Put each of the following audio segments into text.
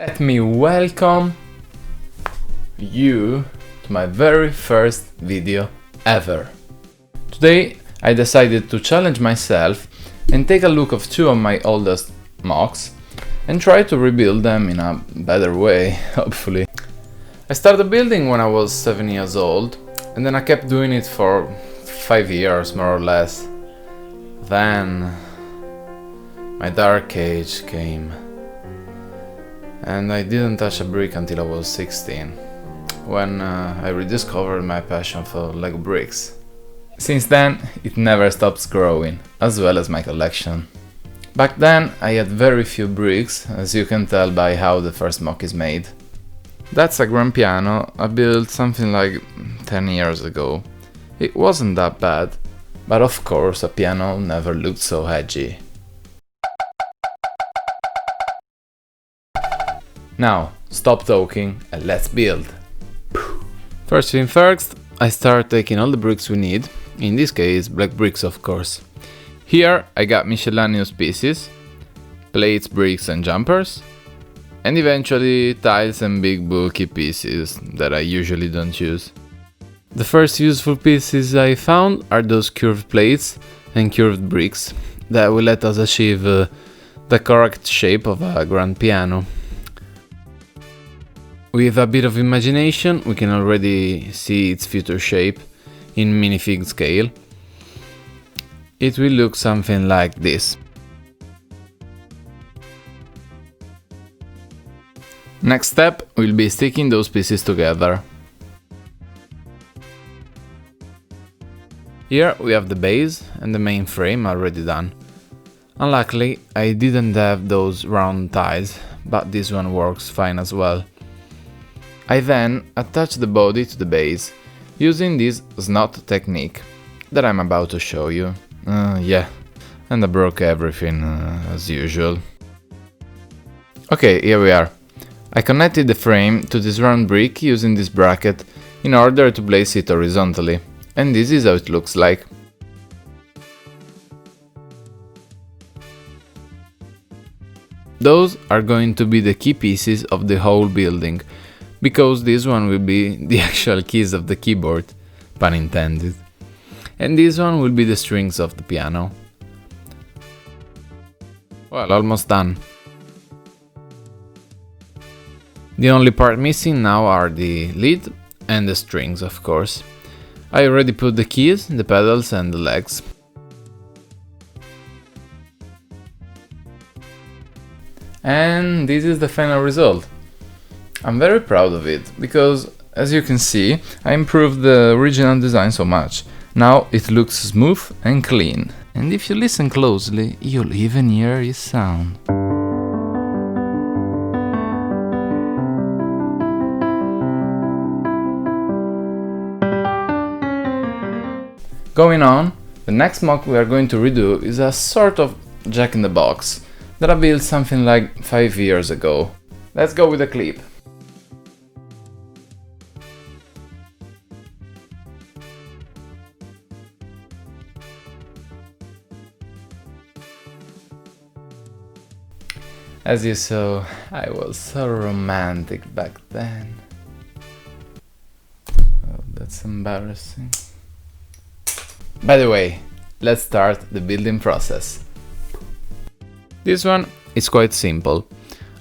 Let me welcome you to my very first video ever. Today I decided to challenge myself and take a look of two of my oldest MOCs and try to rebuild them in a better way, hopefully. I started building when I was 7 years old, and then I kept doing it for 5 years more or less. Then my dark age came and I didn't touch a brick until I was 16, when I rediscovered my passion for LEGO bricks. Since then, it never stops growing, as well as my collection. Back then, I had very few bricks, as you can tell by how the first MOC is made. That's a grand piano I built something like 10 years ago. It wasn't that bad, but of course a piano never looked so edgy. Now, stop talking and let's build! First thing first, I start taking all the bricks we need, in this case black bricks of course. Here I got miscellaneous pieces, plates, bricks and jumpers, and eventually tiles and big bulky pieces that I usually don't use. The first useful pieces I found are those curved plates and curved bricks that will let us achieve the correct shape of a grand piano. With a bit of imagination, we can already see its future shape in minifig scale. It will look something like this. Next step will be sticking those pieces together. Here we have the base and the main frame already done. Unluckily, I didn't have those round tiles, but this one works fine as well. I then attach the body to the base, using this snot technique that I'm about to show you. Yeah, and I broke everything as usual. Okay, here we are. I connected the frame to this round brick using this bracket in order to place it horizontally, and this is how it looks like. Those are going to be the key pieces of the whole building, because this one will be the actual keys of the keyboard, pun intended, and this one will be the strings of the piano. Well, almost done. The only part missing now are the lid and the strings, of course. I already put the keys, the pedals and the legs. And this is the final result. I'm very proud of it, because, as you can see, I improved the original design so much. Now it looks smooth and clean, and if you listen closely, you'll even hear its sound. Going on, the next MOC we are going to redo is a sort of jack-in-the-box that I built something like 5 years ago. Let's go with the clip. As you saw, I was so romantic back then. Oh, that's embarrassing. By the way, let's start the building process. This one is quite simple.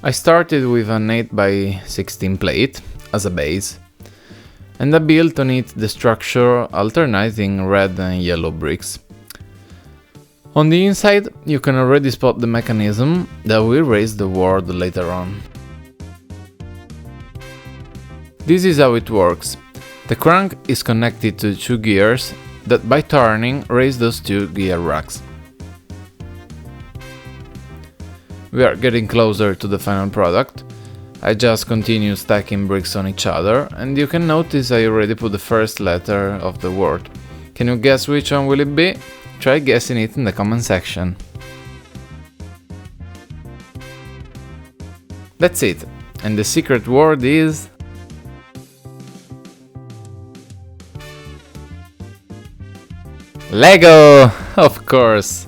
I started with an 8x16 plate as a base, and I built on it the structure alternating red and yellow bricks. On the inside, you can already spot the mechanism that will raise the ward later on. This is how it works. The crank is connected to 2 gears that by turning raise those 2 gear racks. We are getting closer to the final product. I just continue stacking bricks on each other, and you can notice I already put the first letter of the word. Can you guess which one will it be? Try guessing it in the comment section. That's it, and the secret word is LEGO! Of course!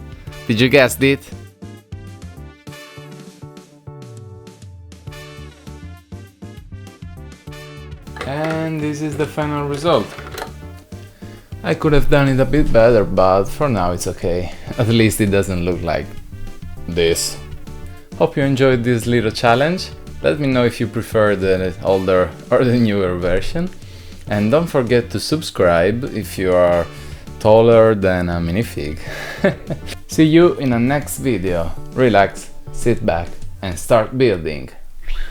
Did you guess it? And this is the final result. I could have done it a bit better, but for now it's okay. At least it doesn't look like this. Hope you enjoyed this little challenge. Let me know if you prefer the older or the newer version. And don't forget to subscribe if you are taller than a minifig. See you in the next video. Relax, sit back and start building.